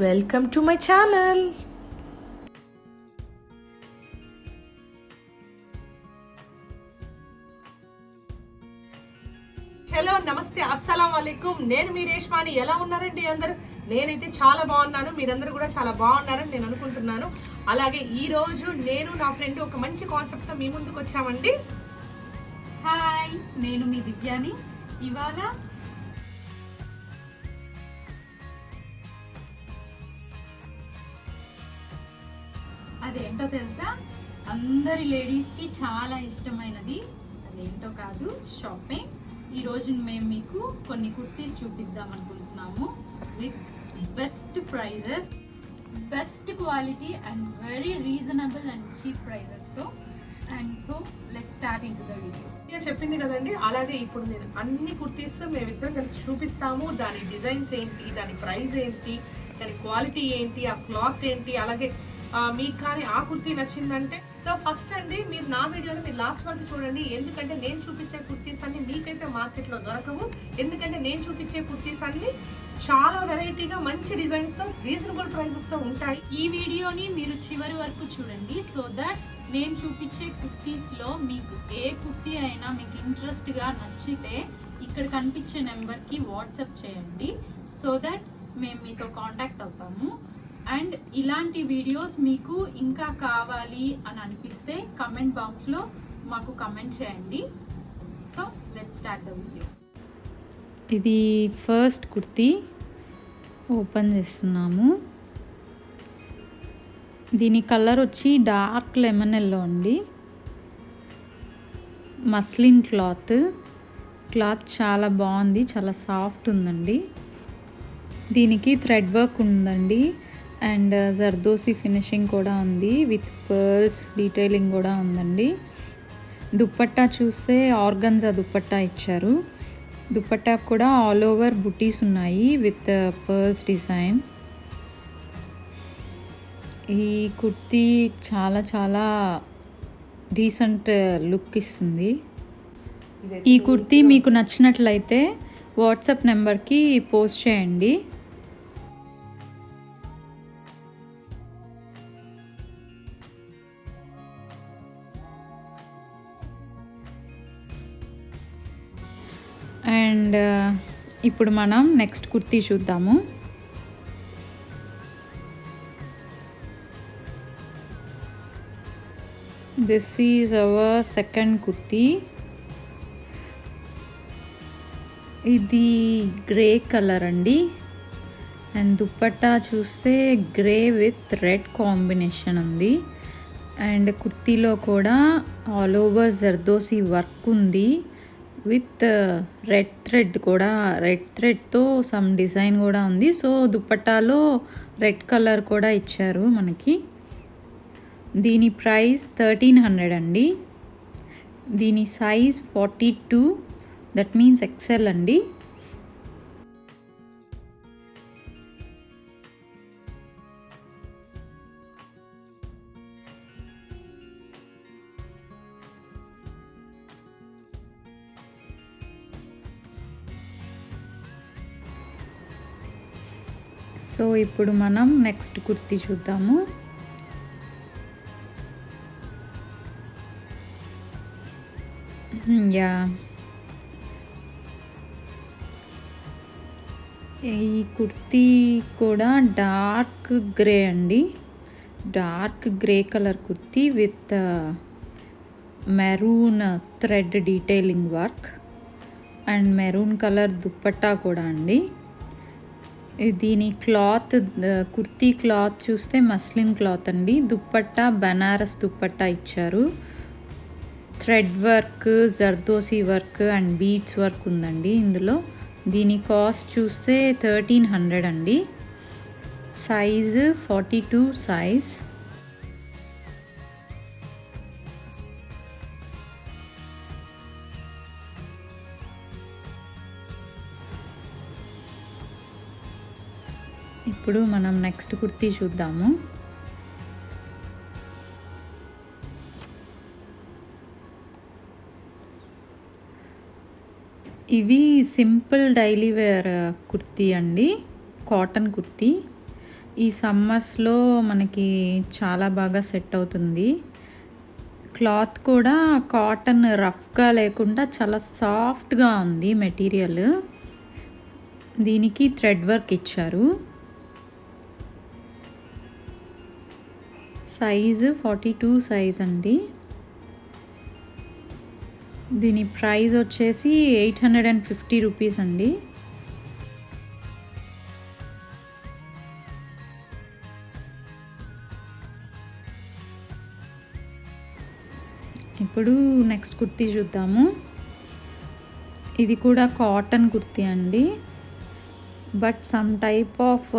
Welcome to my channel. Hello, నమస్తే, అస్సలం వాలేకుం. నేను మీ రేష్మాని. ఎలా ఉన్నారండి అందరూ? నేనైతే చాలా బాగున్నాను, మీరందరూ కూడా చాలా బాగున్నారని నేను అనుకుంటున్నాను. అలాగే ఈ రోజు నేను నా ఫ్రెండ్ ఒక మంచి కాన్సెప్ట్తో మీ ముందుకు వచ్చామండి. హాయ్, నేను మీ దివ్యాని. ఇవాళ అదేంటో తెలుసా, అందరి లేడీస్కి చాలా ఇష్టమైనది. అదేంటో కాదు, షాపింగ్. ఈరోజు మేము మీకు కొన్ని కుర్తీస్ చూపిద్దాం అనుకుంటున్నాము with best prices, best quality and very reasonable and cheap ప్రైజెస్తో. And so let's start into the video. చెప్పింది కదండి, అలాగే ఇప్పుడు నేను అన్ని కుర్తీస్ మేమిద్దరం కలిసి చూపిస్తాము. దాని డిజైన్స్ ఏంటి, దాని ప్రైస్ ఏంటి, దాని క్వాలిటీ ఏంటి, ఆ క్లాత్ ఏంటి, అలాగే మీకు కానీ ఆ కుర్తీ నచ్చిందంటే. సో ఫస్ట్ అండి, మీరు నా వీడియోని మీరు లాస్ట్ వరకు చూడండి. ఎందుకంటే నేను చూపించే కుర్తీస్ అన్ని మీకైతే మార్కెట్లో దొరకవు. ఎందుకంటే నేను చూపించే కుర్తీస్ అన్ని చాలా వెరైటీగా మంచి డిజైన్స్తో రీజనబుల్ ప్రైజెస్తో ఉంటాయి. ఈ వీడియోని మీరు చివరి వరకు చూడండి, సో దట్ నేను చూపించే కుర్తీస్లో మీకు ఏ కుర్తీ అయినా మీకు ఇంట్రెస్ట్గా నచ్చితే ఇక్కడ కనిపించే నెంబర్కి వాట్సాప్ చేయండి, సో దట్ మేము మీతో కాంటాక్ట్ అవుతాము. అండ్ ఇలాంటి వీడియోస్ మీకు ఇంకా కావాలి అని అనిపిస్తే కమెంట్ బాక్స్లో మాకు కమెంట్ చేయండి. So let's start the video. ఇది ఫస్ట్ కుర్తీ ఓపెన్ చేస్తున్నాము. దీని కలర్ వచ్చి డార్క్ లెమన్ ఎల్లో అండి. మస్లిన్ క్లాత్ చాలా బాగుంది, చాలా సాఫ్ట్ ఉందండి. దీనికి థ్రెడ్ వర్క్ ఉందండి అండ్ జర్దోసి ఫినిషింగ్ కూడా ఉంది, విత్ పర్ల్స్ డీటెయిలింగ్ కూడా ఉందండి. దుప్పట్టా చూస్తే ఆర్గన్జా దుప్పట్టా ఇచ్చారు. దుప్పట్టా కూడా ఆల్ ఓవర్ బుటీస్ ఉన్నాయి విత్ పర్ల్స్ డిజైన్. ఈ కుర్తీ చాలా చాలా డీసెంట్ లుక్ ఇస్తుంది. ఈ కుర్తీ మీకు నచ్చినట్లయితే వాట్సాప్ నెంబర్కి పోస్ట్ చేయండి. అండ్ ఇప్పుడు మనం నెక్స్ట్ కుర్తీ చూద్దాము. This is our second kurti. ఇది గ్రే కలర్ అండి అండ్ దుప్పట్టా చూస్తే గ్రే విత్ రెడ్ కాంబినేషన్ ఉంది. అండ్ కుర్తీలో కూడా ఆల్ ఓవర్ జర్దోసి వర్క్ ఉంది విత్ రెడ్ థ్రెడ్తో సమ్ డిజైన్ కూడా ఉంది. సో దుప్పట్టాలో రెడ్ కలర్ కూడా ఇచ్చారు మనకి. దీని ప్రైస్ 1300 అండి. దీని సైజ్ 42, దట్ మీన్స్ ఎక్సెల్ అండి. సో ఇప్పుడు మనం నెక్స్ట్ కుర్తీ చూద్దాము. ఈ కుర్తీ కూడా డార్క్ గ్రే అండి, dark grey colour kurti with maroon thread detailing work and maroon colour dupatta కూడా అండి. దీని క్లాత్, కుర్తీ క్లాత్ చూస్తే మస్లిన్ క్లాత్ అండి. దుప్పట్టా బనారస్ దుప్పట్టా ఇచ్చారు. Thread work, zardozi work and beads work ఉందండి ఇందులో. దీని కాస్ట్ చూస్తే 1300 అండి. Size 42 size. ఇప్పుడు మనం నెక్స్ట్ కుర్తీ చూద్దాము. ఇవి సింపుల్ డైలీ వేర్ కుర్తీ అండి, కాటన్ కుర్తీ. ఈ సమ్మర్స్లో మనకి చాలా బాగా సెట్ అవుతుంది. క్లాత్ కూడా కాటన్ రఫ్గా లేకుండా చాలా సాఫ్ట్గా ఉంది మెటీరియల్. దీనికి థ్రెడ్ వర్క్ ఇచ్చారు. సైజు 42 సైజ్ అండి. దీని ప్రైస్ వచ్చేసి 850 రూపీస్ అండి. ఇప్పుడు నెక్స్ట్ కుర్తీ చూద్దాము. ఇది కూడా కాటన్ కుర్తీ అండి, but some type of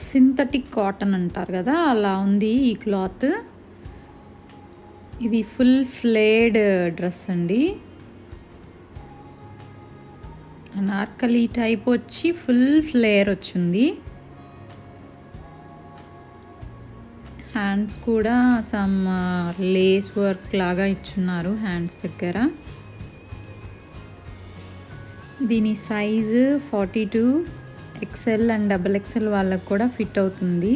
synthetic cotton అంటారు కదా, అలా ఉంది ఈ క్లాత్. ఇది ఫుల్ ఫ్లేడ్ డ్రెస్ అండి. అనార్కలి టైప్ వచ్చి ఫుల్ ఫ్లేర్ వచ్చింది. హ్యాండ్స్ కూడా సమ్ లేస్ వర్క్ లాగా ఇచ్చున్నారు హ్యాండ్స్ దగ్గర. దీని సైజు 42, XL అండ్ XXL వాళ్ళకు కూడా ఫిట్ అవుతుంది.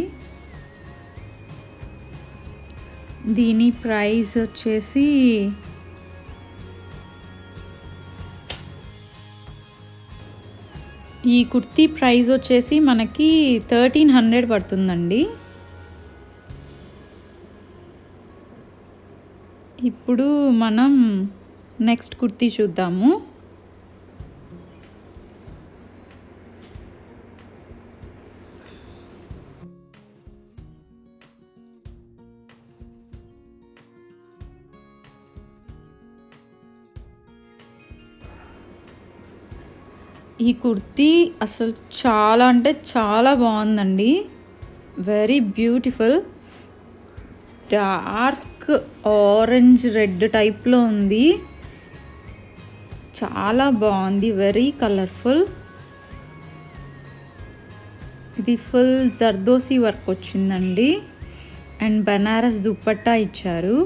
దీని ప్రైస్ వచ్చేసి ఈ కుర్తీ ప్రైస్ వచ్చేసి మనకి 1300 పడుతుందండి. ఇప్పుడు మనం నెక్స్ట్ కుర్తీ చూద్దాము. ఈ కుర్తీ అసలు చాలా అంటే చాలా బాగుందండి. Very beautiful. Dark orange red టైప్లో ఉంది. చాలా బాగుంది, వెరీ కలర్ఫుల్. ఇది ఫుల్ జర్దోసి వర్క్ వచ్చిందండి అండ్ బనారస్ దుపట్టా ఇచ్చారు.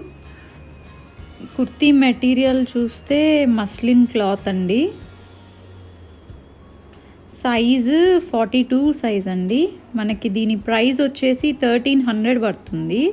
కుర్తీ మెటీరియల్ చూస్తే మస్లిన్ క్లాత్ అండి. సైజు 42 సైజ్ అండి. మనకి దీని ప్రైస్ వచ్చేసి 1300 పడుతుంది.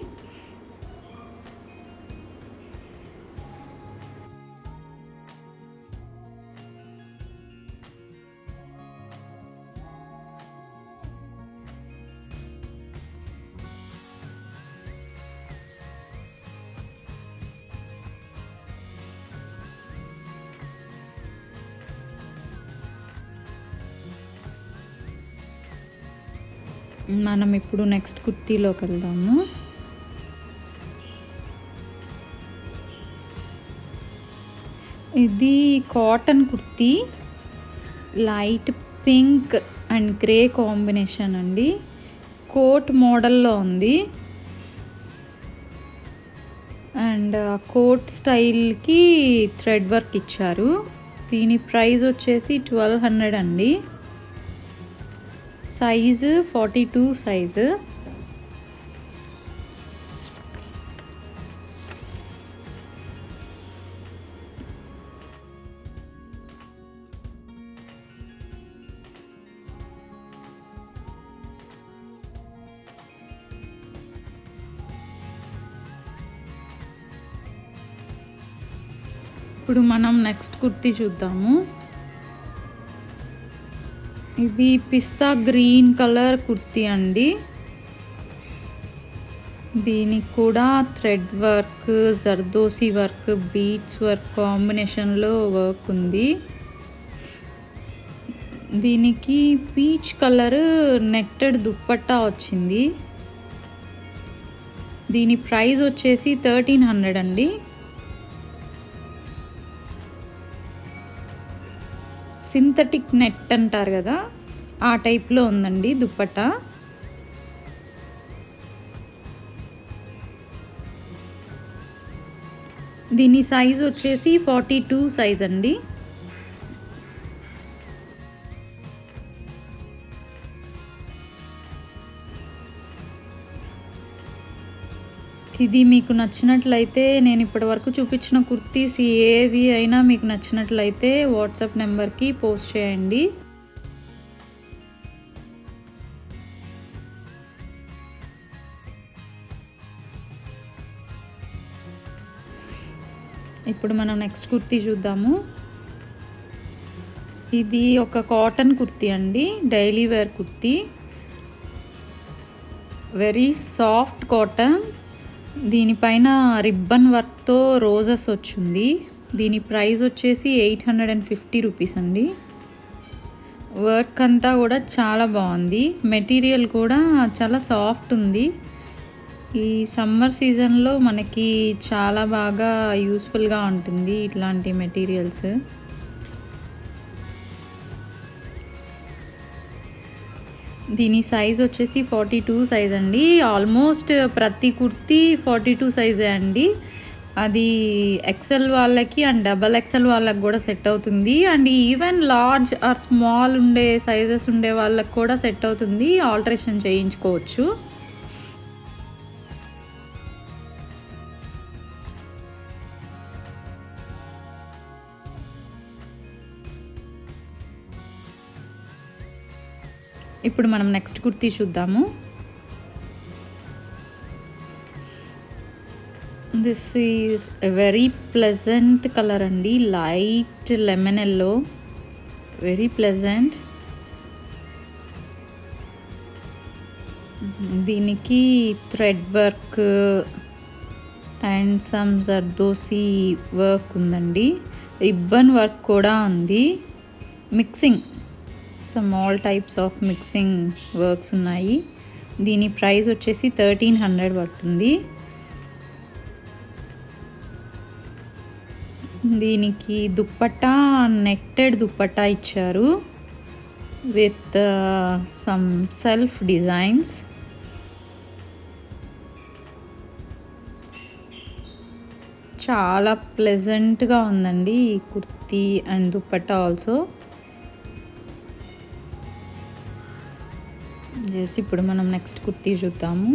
మనం ఇప్పుడు నెక్స్ట్ కుర్తీలోకి వెళ్దాము. ఇది cotton kurti, light pink and grey combination అండి. కోట్ మోడల్లో ఉంది అండ్ కోట్ స్టైల్కి థ్రెడ్ వర్క్ ఇచ్చారు. దీని ప్రైస్ వచ్చేసి 1200 అండి. Size 42 size. ఇప్పుడు మనం నెక్స్ట్ కుర్తీ చూద్దాము. ఇది పిస్తా గ్రీన్ కలర్ కుర్తీ అండి. దీనికి కూడా thread work, zardozi work, beads work కాంబినేషన్లో వర్క్ ఉంది. దీనికి పీచ్ కలర్ నెట్టెడ్ దుప్పట్టా వచ్చింది. దీని ప్రైస్ వచ్చేసి 1300 అండి. సింథటిక్ నెట్ అంటారు కదా, ఆ టైప్లో ఉందండి దుప్పట్టా. దీని సైజ్ వచ్చేసి 42 సైజ్ అండి. ఇది మీకు నచ్చినట్లయితే, నేను ఇప్పటి వరకు చూపించిన కుర్తీస్ ఏది అయినా మీకు నచ్చినట్లయితే వాట్సాప్ నెంబర్కి పోస్ట్ చేయండి. ఇప్పుడు మనం నెక్స్ట్ కుర్తీ చూద్దాము. ఇది ఒక కాటన్ కుర్తీ అండి, daily wear kurti, very soft cotton. దీనిపైన రిబ్బన్ వర్క్తో రోజెస్ వచ్చింది. దీని ప్రైస్ వచ్చేసి 850 రూపీస్ అండి. వర్క్ అంతా కూడా చాలా బాగుంది, మెటీరియల్ కూడా చాలా సాఫ్ట్ ఉంది. ఈ సమ్మర్ సీజన్లో మనకి చాలా బాగా యూస్ఫుల్గా ఉంటుంది ఇట్లాంటి మెటీరియల్స్. దీని సైజ్ వచ్చేసి 42 సైజ్ అండి. ఆల్మోస్ట్ ప్రతి కుర్తీ 42 సైజే అండి. అది ఎక్సెల్ వాళ్ళకి అండ్ డబల్ ఎక్సెల్ వాళ్ళకి కూడా సెట్ అవుతుంది. And even large or small ఉండే సైజెస్ ఉండే వాళ్ళకి కూడా సెట్ అవుతుంది, ఆల్టరేషన్ చేయించుకోవచ్చు. ఇప్పుడు మనం నెక్స్ట్ కుర్తీ చూద్దాము. This is a very pleasant colour అండి, light lemon yellow, very pleasant. దీనికి thread work and some zardosi work ఉందండి, రిబ్బన్ వర్క్ కూడా ఉంది, mixing some all types of mixing works ఉన్నాయి. దీని ప్రైస్ వచ్చేసి 1300 పడుతుంది. దీనికి దుప్పట్టా నెట్టెడ్ దుప్పట్టా ఇచ్చారు విత్ సమ్ సెల్ఫ్ డిజైన్స్. చాలా ప్లెజెంట్గా ఉందండి ఈ కుర్తీ అండ్ దుప్పట్టా ఆల్సో. ఇప్పుడు మనం నెక్స్ట్ కుర్తీ చూద్దాము.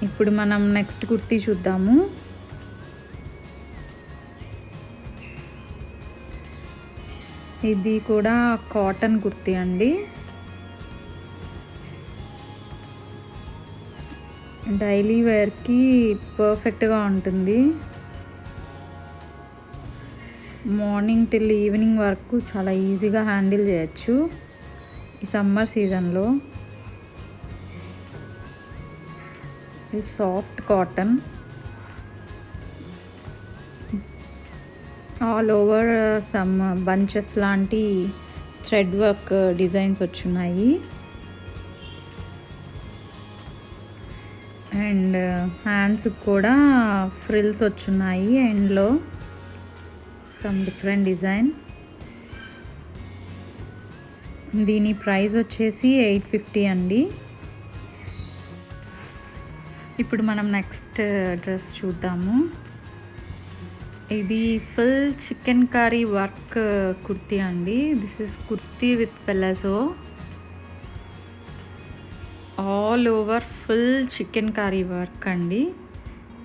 ఇప్పుడు మనం నెక్స్ట్ కుర్తీ చూద్దాము. ఇది కూడా కాటన్ కుర్తీ అండి, డైలీ వేర్కి పర్ఫెక్ట్గా ఉంటుంది. మార్నింగ్ టిల్ ఈవినింగ్ వరకు చాలా ఈజీగా హ్యాండిల్ చేయొచ్చు ఈ సమ్మర్ సీజన్లో. ఇది soft cotton, all over some bunches లాంటి థ్రెడ్ వర్క్ డిజైన్స్ వచ్చున్నాయి. అండ్ హ్యాండ్స్ కూడా ఫ్రిల్స్ వచ్చున్నాయి ఎండ్లో, సమ్ డిఫరెంట్ డిజైన్. దీని ప్రైస్ వచ్చేసి 850 అండి. ఇప్పుడు మనం నెక్స్ట్ డ్రెస్ చూద్దాము. ఇది full chikankari work kurti అండి. This is kurti with palazzo, all over full chikankari work అండి,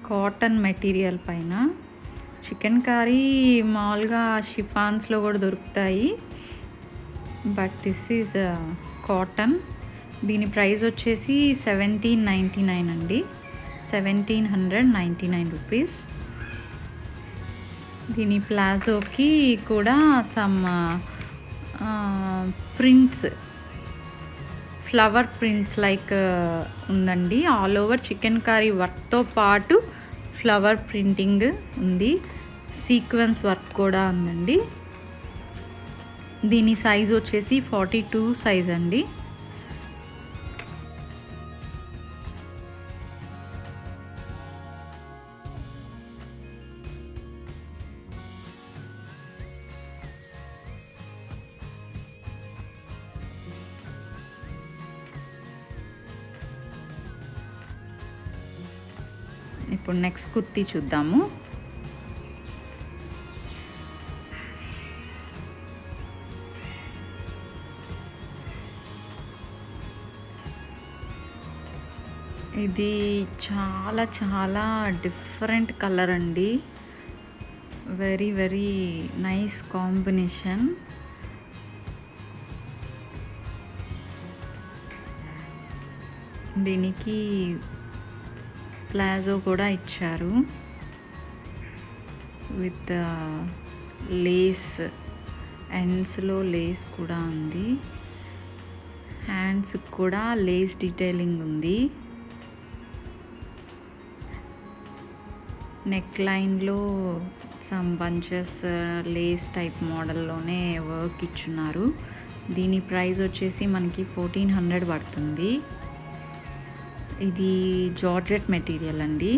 కాటన్ మెటీరియల్ పైన. చికెన్ కర్రీ మామూలుగా షిఫాన్స్లో కూడా దొరుకుతాయి, బట్ దిస్ ఈజ్ కాటన్. దీని ప్రైస్ వచ్చేసి 1799 అండి, 1799 రూపీస్. దీని ప్లాజోకి కూడా some prints, flower prints like ఉందండి. ఆల్ ఓవర్ చికెన్ కర్రీ వర్క్తో పాటు ఫ్లవర్ ప్రింటింగ్ ఉంది, సీక్వెన్స్ వర్క్ కూడా ఉందండి. దీని సైజ్ వచ్చేసి 42 సైజ్ అండి. ఇప్పుడు నెక్స్ట్ కుర్తీ చూద్దాము. ఇది చాలా చాలా డిఫరెంట్ కలర్ అండి, వెరీ వెరీ నైస్ కాంబినేషన్. దీనికి ప్లాజో కూడా ఇచ్చారు విత్ లేస్, ఎండ్స్లో లేస్ కూడా ఉంది. హ్యాండ్స్ కూడా లేస్ డీటెయిలింగ్ ఉంది. నెక్ లైన్లో సమ్ బంచెస్ లేస్ టైప్ మోడల్లోనే వర్క్ ఇచ్చున్నారు. దీని ప్రైస్ వచ్చేసి మనకి 1400 పడుతుంది. ఇది జార్జెట్ మెటీరియల్ అండి.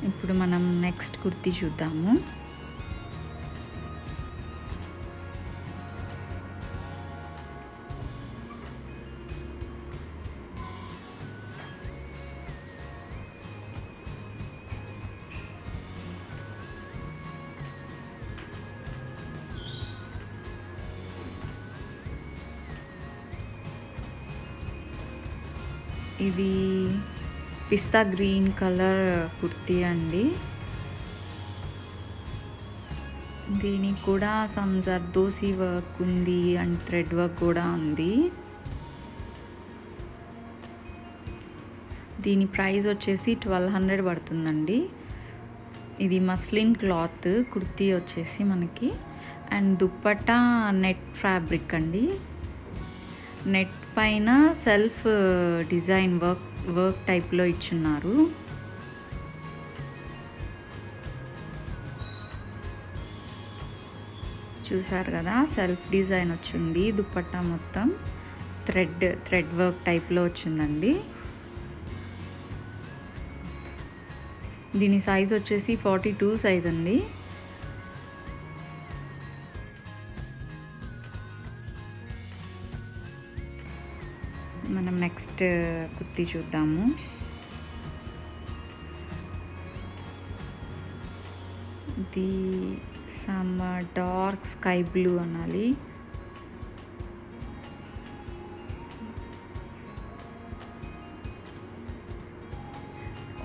ఇప్పుడు మనం నెక్స్ట్ కుర్తీ చూద్దాము. ఇది పిస్తా గ్రీన్ కలర్ కుర్తీ అండి. దీనికి కూడా సమ్ జర్దోసి వర్క్ ఉంది అండ్ థ్రెడ్ వర్క్ కూడా ఉంది. దీని ప్రైస్ వచ్చేసి 1200 పడుతుందండి. ఇది మస్లిన్ క్లాత్ కుర్తీ వచ్చేసి మనకి, అండ్ దుప్పట్టా నెట్ ఫ్యాబ్రిక్ అండి. నెట్ పైన సెల్ఫ్ డిజైన్ వర్క్ టైప్లో ఇచ్చున్నారు. చూసారు కదా, సెల్ఫ్ డిజైన్ వచ్చింది. దుప్పట్టా మొత్తం థ్రెడ్ వర్క్ టైప్లో వచ్చిందండి. దీని సైజ్ వచ్చేసి 42 సైజ్ అండి. మనం నెక్స్ట్ కుర్తీ చూద్దాము. ఇది సమ్ డార్క్ స్కై బ్లూ అనాలి.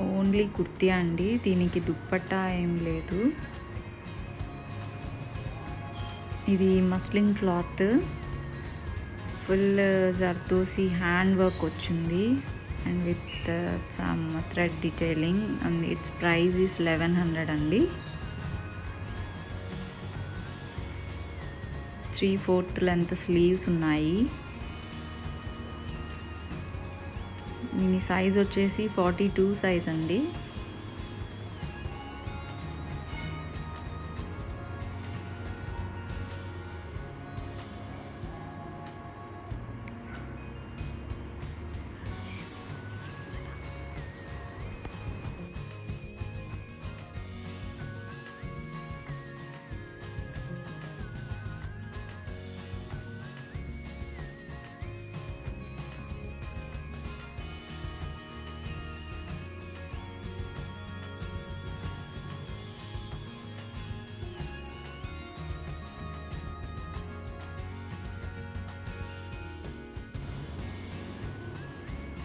ఓన్లీ కుర్తీ అండి, దీనికి దుప్పట్టా ఏం లేదు. ఇది muslin cloth, full zardosi hand work వచ్చింది and with some thread detailing, and its price is 1100 అండి. 3/4 లెంత్ స్లీవ్స్ ఉన్నాయి. దీని సైజ్ వచ్చేసి 42 సైజ్ అండి.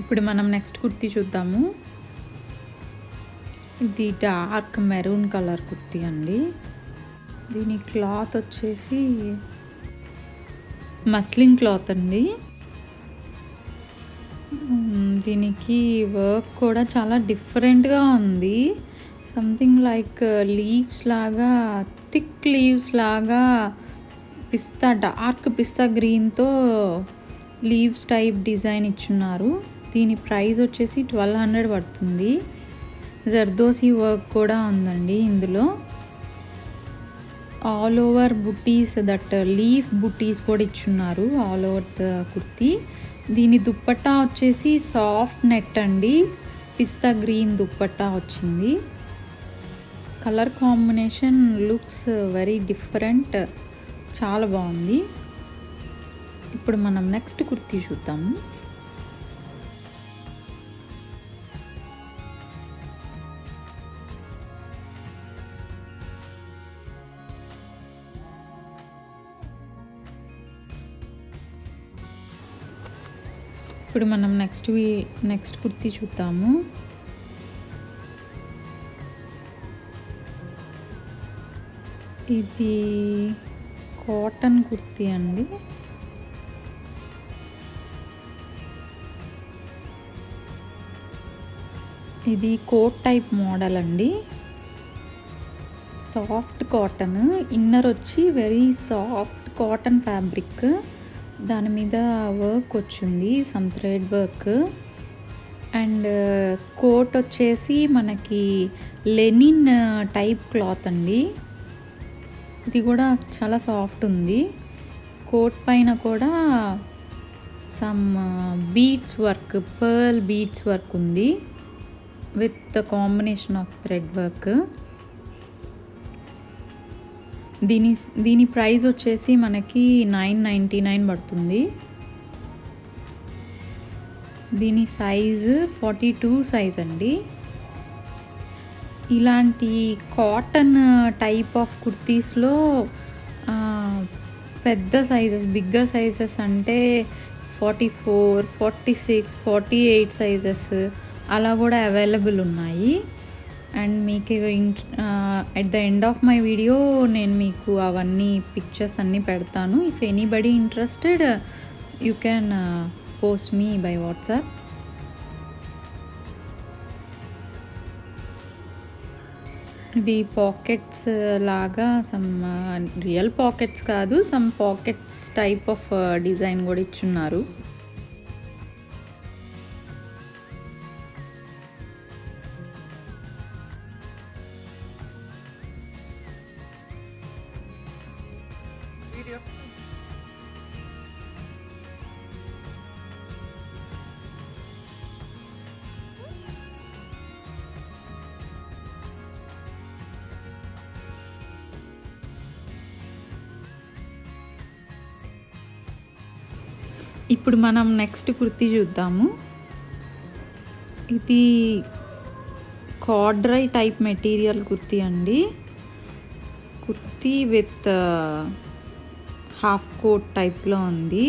ఇప్పుడు మనం నెక్స్ట్ కుర్తీ చూద్దాము. ఇది డార్క్ మెరూన్ కలర్ కుర్తీ అండి. దీని క్లాత్ వచ్చేసి మస్లిన్ క్లాత్ అండి. దీనికి వర్క్ కూడా చాలా డిఫరెంట్గా ఉంది. సంథింగ్ లైక్ లీవ్స్ లాగా, థిక్ లీవ్స్ లాగా డార్క్ పిస్తా గ్రీన్తో లీవ్స్ టైప్ డిజైన్ ఇచ్చున్నారు. దీని ప్రైస్ వచ్చేసి 1200 పడుతుంది. జర్దోసి వర్క్ కూడా ఉందండి ఇందులో. All over buttis, that leaf బుటీస్ కూడా ఇచ్చున్నారు ఆల్ ఓవర్ ద కుర్తీ. దీని దుప్పట్టా వచ్చేసి సాఫ్ట్ నెట్ అండి, పిస్తా గ్రీన్ దుప్పట్టా వచ్చింది. Colour combination looks very different, చాలా బాగుంది. ఇప్పుడు మనం నెక్స్ట్ కుర్తీ చూద్దాము. ఇప్పుడు మనం నెక్స్ట్ కుర్తీ చూద్దాము. ఇది కాటన్ కుర్తీ అండి. ఇది కోట్ టైప్ మోడల్ అండి. సాఫ్ట్ కాటన్, ఇన్నర్ వచ్చి వెరీ సాఫ్ట్ కాటన్ ఫ్యాబ్రిక్, దాని మీద వర్క్ వచ్చింది, some thread work. And coat వచ్చేసి మనకి లెనిన్ టైప్ క్లాత్ అండి. ఇది కూడా చాలా సాఫ్ట్ ఉంది. కోట్ పైన కూడా some beads work, pearl beads work ఉంది with the combination of thread work. దీని ప్రైస్ వచ్చేసి మనకి 999 పడుతుంది. దీని సైజు 42 సైజ్ అండి. ఇలాంటి కాటన్ టైప్ ఆఫ్ కుర్తీస్లో పెద్ద సైజెస్, బిగ్గర్ సైజెస్ అంటే 44, 46, 48 సైజెస్ అలా కూడా అవైలబుల్ ఉన్నాయి. అండ్ మీకు at the end of my video నేను మీకు అవన్నీ పిక్చర్స్ అన్నీ పెడతాను. If anybody interested you can post me by WhatsApp. ఇది పాకెట్స్ లాగా, సమ్ రియల్ పాకెట్స్ కాదు, some pockets type of design కూడా ఇచ్చున్నారు. ఇప్పుడు మనం నెక్స్ట్ కుర్తీ చూద్దాము. ఇది కార్డ్రై టైప్ మెటీరియల్ కుర్తీ అండి. కుర్తీ విత్ హాఫ్ కోట్ టైప్లో ఉంది.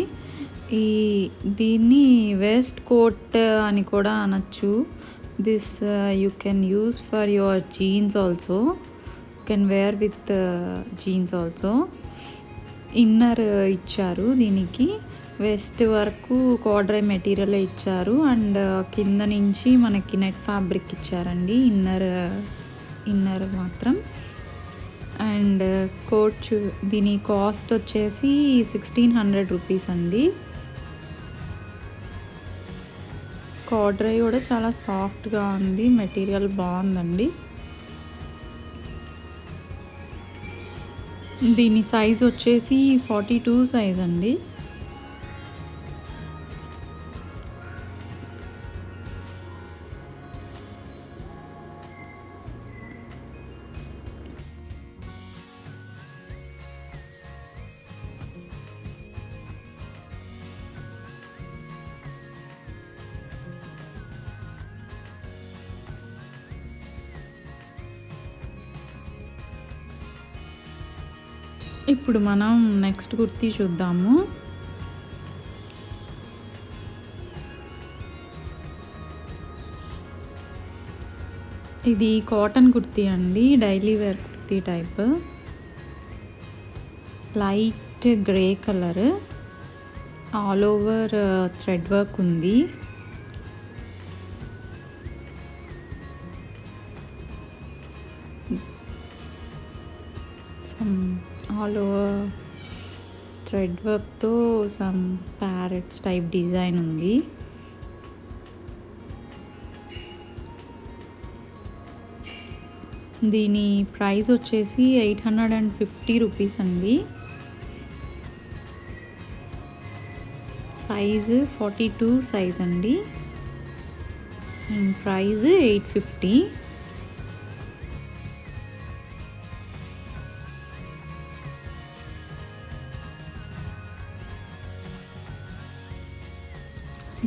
దీన్ని వేస్ట్ కోట్ అని కూడా అనొచ్చు. This you can use for your jeans also, you can wear with jeans also. Inner ఇచ్చారు, దీనికి వెస్ట్ వరకు కార్డ్రై మెటీరియల్ ఇచ్చారు. అండ్ కింద నుంచి మనకి నెట్ ఫ్యాబ్రిక్ ఇచ్చారండి ఇన్నర్ మాత్రం. అండ్ కోట్ దీని కాస్ట్ వచ్చేసి 1600 రూపీస్ అండి. కార్డ్రై కూడా చాలా సాఫ్ట్గా ఉంది, మెటీరియల్ బాగుందండి. దీని సైజ్ వచ్చేసి 42 సైజ్ అండి. ఇప్పుడు మనం నెక్స్ట్ కుర్తీ చూద్దాము. ఇది కాటన్ కుర్తీ అండి, daily wear kurti type. Light grey colour, all over thread work ఉంది. ఆల్ ఓవర్ థ్రెడ్ వర్క్తో సమ్ ప్యారెట్స్ టైప్ డిజైన్ ఉంది. దీని ప్రైస్ వచ్చేసి 850 రూపీస్ అండి. సైజు 42 సైజ్ అండి. And price 850.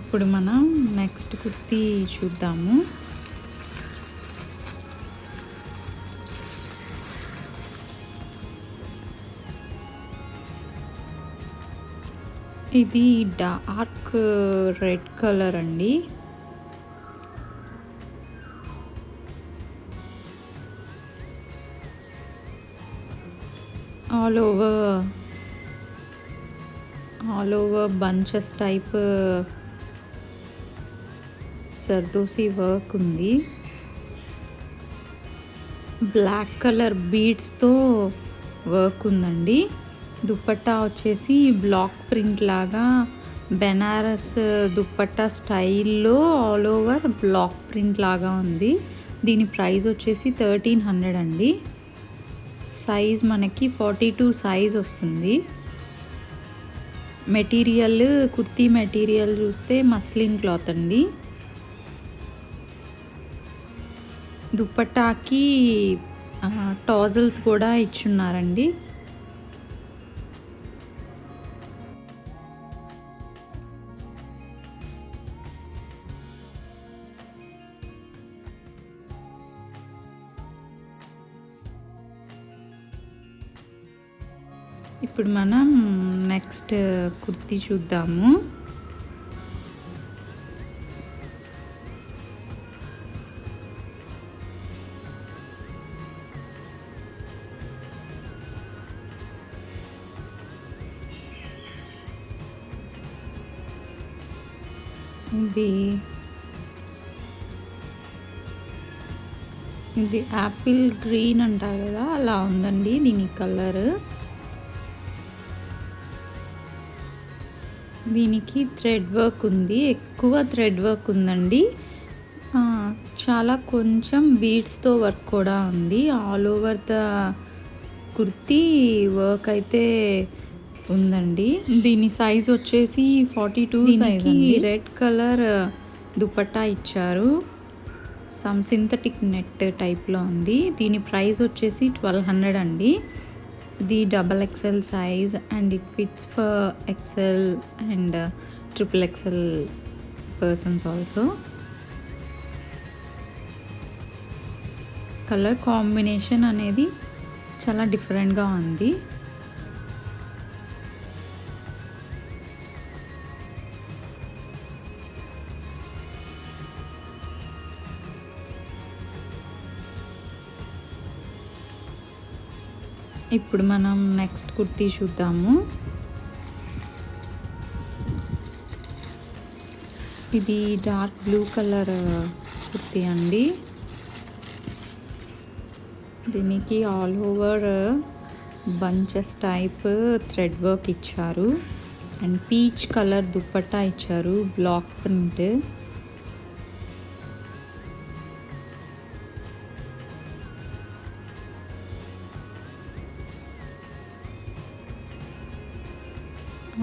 ఇప్పుడు మనం నెక్స్ట్ కుర్తీ చూద్దాము. ఇది డార్క్ రెడ్ కలర్ అండి. All over bunches type zardozi work ఉంది. బ్లాక్ కలర్ బీడ్స్తో వర్క్ ఉందండి. దుపట్టా వచ్చేసి బ్లాక్ ప్రింట్ లాగా బెనారస్ దుపట్టా స్టైల్లో ఆల్ ఓవర్ బ్లాక్ ప్రింట్ లాగా ఉంది. దీని ప్రైస్ వచ్చేసి 1300 అండి. సైజ్ మనకి 42 సైజ్ వస్తుంది. మెటీరియల్ కుర్తీ మెటీరియల్ చూస్తే మస్లిన్ క్లాత్ అండి. దుపట్టాకి టాజల్స్ కూడా ఇచ్చున్నారండి. ఇప్పుడు మనం నెక్స్ట్ కుర్తీ చూద్దాము. ఇది యాపిల్ గ్రీన్ అంటారు కదా, అలా ఉందండి దీని కలర్. దీనికి థ్రెడ్ వర్క్ ఉంది, ఎక్కువ థ్రెడ్ వర్క్ ఉందండి. చాలా కొంచెం బీడ్స్తో వర్క్ కూడా ఉంది. All over the kurti work అయితే ఉందండి. దీని సైజ్ వచ్చేసి 42 సైజ్. రెడ్ కలర్ దుపట్టా ఇచ్చారు. సమ్ సింథటిక్ నెట్ టైప్లో ఉంది. దీని ప్రైస్ వచ్చేసి 1200 అండి. ఇది XXL size and it fits for XL and XXL persons also. Colour combination అనేది చాలా డిఫరెంట్గా ఉంది. ఇప్పుడు మనం నెక్స్ట్ కుర్తీ చూద్దాము. ఇది డార్క్ బ్లూ కలర్ కుర్తీ అండి. దీనికి all over bunches type thread work ఇచ్చారు అండ్ పీచ్ కలర్ దుపట్టా ఇచ్చారు, బ్లాక్ ప్రింట్.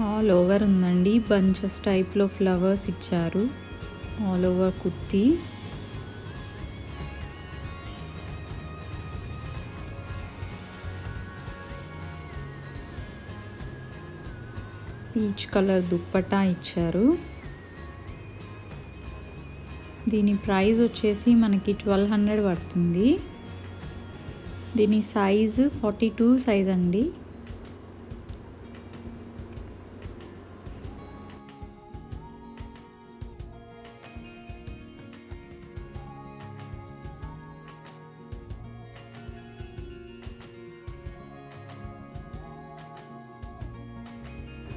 ఆల్ ఓవర్ ఉందండి, బంచెస్ టైప్లో ఫ్లవర్స్ ఇచ్చారు all over kurti. Peach colour dupatta ఇచ్చారు. దీని ప్రైస్ వచ్చేసి మనకి 1200 పడుతుంది. దీని సైజు 42 సైజ్ అండి.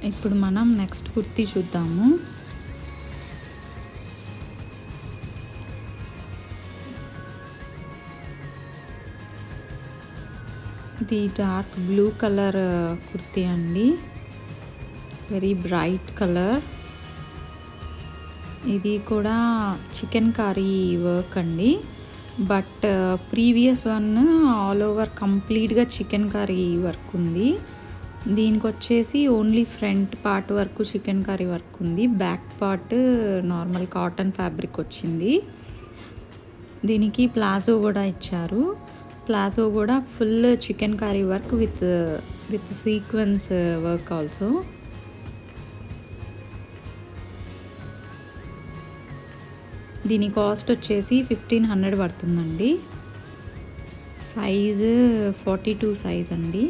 ఇప్పుడు మనం నెక్స్ట్ కుర్తీ చూద్దాము. ఇది డార్క్ బ్లూ కలర్ కుర్తీ అండి, వెరీ బ్రైట్ కలర్. ఇది కూడా చికెన్ కర్రీ వర్క్ అండి, but previous one all over కంప్లీట్గా చికెన్ కర్రీ వర్క్ ఉంది. దీనికి వచ్చేసి ఓన్లీ ఫ్రంట్ పార్ట్ వరకు చికెన్ కర్రీ వర్క్ ఉంది, back part normal cotton fabric వచ్చింది. దీనికి ప్లాజో కూడా ఇచ్చారు. ప్లాజో కూడా full chikankari work with sequence work also. దీని కాస్ట్ వచ్చేసి 1500 పడుతుందండి. సైజు 42 సైజ్ అండి.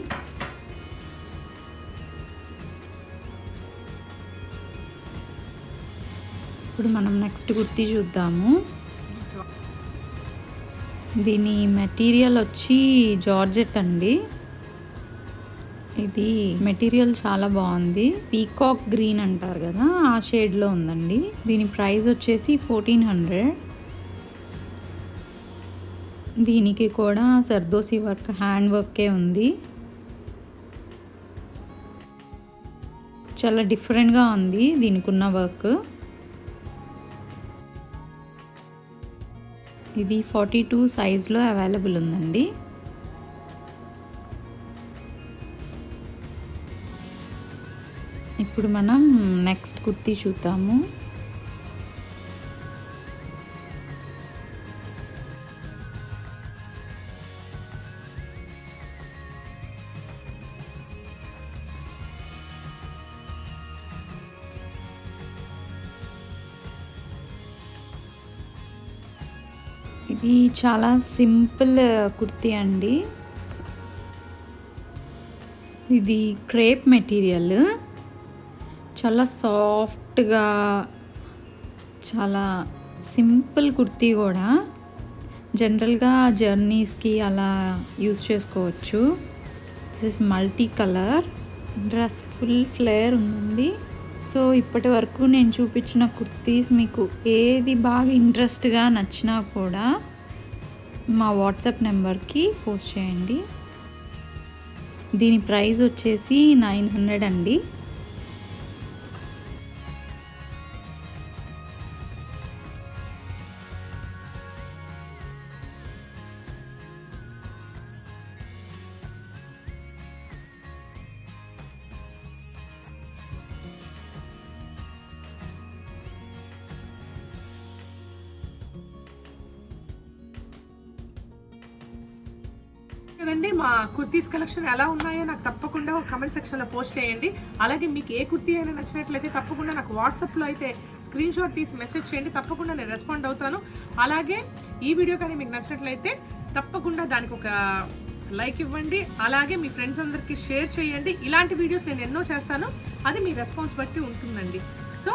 ఇప్పుడు మనం నెక్స్ట్ కుర్తీ చూద్దాము. దీని మెటీరియల్ వచ్చి జార్జెట్ అండి. ఇది మెటీరియల్ చాలా బాగుంది. పీకాక్ గ్రీన్ అంటారు కదా, ఆ షేడ్లో ఉందండి. దీని ప్రైస్ వచ్చేసి 1400. దీనికి కూడా సర్దోసి వర్క్, హ్యాండ్ వర్కే ఉంది. చాలా డిఫరెంట్గా ఉంది దీనికి ఉన్న వర్క్. ఇది 42 సైజ్లో అవైలబుల్ ఉందండి. ఇప్పుడు మనం నెక్స్ట్ కుర్తీ చూద్దాము. ఇది చాలా సింపుల్ కుర్తీ అండి. ఇది క్రేప్ మెటీరియల్, చాలా సాఫ్ట్గా, చాలా సింపుల్ కుర్తీ కూడా. జనరల్గా జర్నీస్కి అలా యూస్ చేసుకోవచ్చు. This is multi colour dress, full flare ఉందండి. సో ఇప్పటి వరకు నేను చూపించిన కుర్తీస్ మీకు ఏది బాగా ఇంట్రెస్ట్గా నచ్చినా కూడా మా వాట్సాప్ నెంబర్కి పోస్ట్ చేయండి. దీని ప్రైస్ వచ్చేసి 900 అండి. కదండి, మా కుర్తీస్ కలెక్షన్ ఎలా ఉన్నాయో నాకు తప్పకుండా కమెంట్ సెక్షన్లో పోస్ట్ చేయండి. అలాగే మీకు ఏ కుర్తీ అయినా నచ్చినట్లయితే తప్పకుండా నాకు వాట్సాప్లో అయితే స్క్రీన్ షాట్ తీసి మెసేజ్ చేయండి. తప్పకుండా నేను రెస్పాండ్ అవుతాను. అలాగే ఈ వీడియో కానీ మీకు నచ్చినట్లయితే తప్పకుండా దానికి ఒక లైక్ ఇవ్వండి. అలాగే మీ ఫ్రెండ్స్ అందరికీ షేర్ చేయండి. ఇలాంటి వీడియోస్ నేను ఎన్నో చేస్తాను, అది మీ రెస్పాన్స్ బట్టి ఉంటుందండి. సో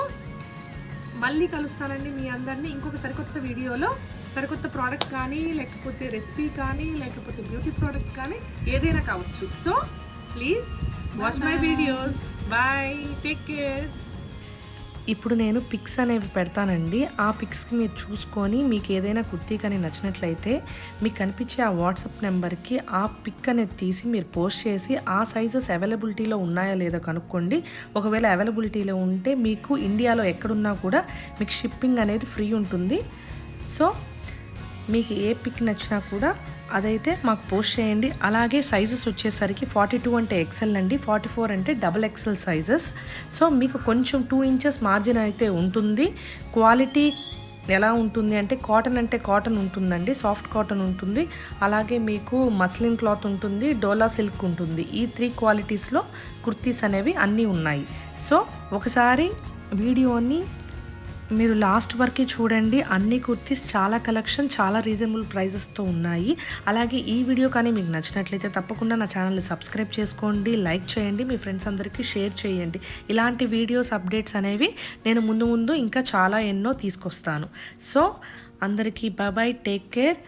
మళ్ళీ కలుస్తానండి మీ అందరినీ ఇంకొక సరికొత్త వీడియోలో. సరికొత్త ప్రోడక్ట్ కానీ, లేకపోతే రెసిపీ కానీ, లేకపోతే బ్యూటీ ప్రోడక్ట్ కానీ, ఏదైనా కావచ్చు. So please watch my videos. Bye, take care. ఇప్పుడు నేను పిక్స్ అనేవి పెడతానండి. ఆ పిక్స్కి మీరు చూసుకొని మీకు ఏదైనా కుర్తీ కానీ నచ్చినట్లయితే మీకు కనిపించే ఆ వాట్సాప్ నెంబర్కి ఆ పిక్ అనేది తీసి మీరు పోస్ట్ చేసి ఆ సైజెస్ అవైలబిలిటీలో ఉన్నాయో లేదో కనుక్కోండి. ఒకవేళ అవైలబిలిటీలో ఉంటే మీకు ఇండియాలో ఎక్కడున్నా కూడా మీకు షిప్పింగ్ అనేది ఫ్రీ ఉంటుంది. సో మీకు ఏ పిక్ నచ్చినా కూడా అదైతే మాకు పోస్ట్ చేయండి. అలాగే సైజెస్ వచ్చేసరికి 42 అంటే ఎక్సెల్ అండి, 44 అంటే XXL సైజెస్. సో మీకు కొంచెం 2 ఇంచెస్ మార్జిన్ అయితే ఉంటుంది. క్వాలిటీ ఎలా ఉంటుంది అంటే కాటన్ ఉంటుందండి, సాఫ్ట్ కాటన్ ఉంటుంది. అలాగే మీకు మస్లిన్ క్లాత్ ఉంటుంది, డోలా సిల్క్ ఉంటుంది. ఈ 3 క్వాలిటీస్లో కుర్తీస్ అనేవి అన్నీ ఉన్నాయి. సో ఒకసారి వీడియోని మీరు లాస్ట్ వరకు చూడండి. అన్ని కుర్తీస్ చాలా కలెక్షన్, చాలా రీజనబుల్ ప్రైజెస్తో ఉన్నాయి. అలాగే ఈ వీడియో కానీ మీకు నచ్చినట్లయితే తప్పకుండా నా ఛానల్ని సబ్స్క్రైబ్ చేసుకోండి, లైక్ చేయండి, మీ ఫ్రెండ్స్ అందరికీ షేర్ చేయండి. ఇలాంటి వీడియోస్ అప్డేట్స్ అనేవి నేను ముందు ఇంకా చాలా ఎన్నో తీసుకొస్తాను. సో అందరికీ బాయ్, టేక్ కేర్.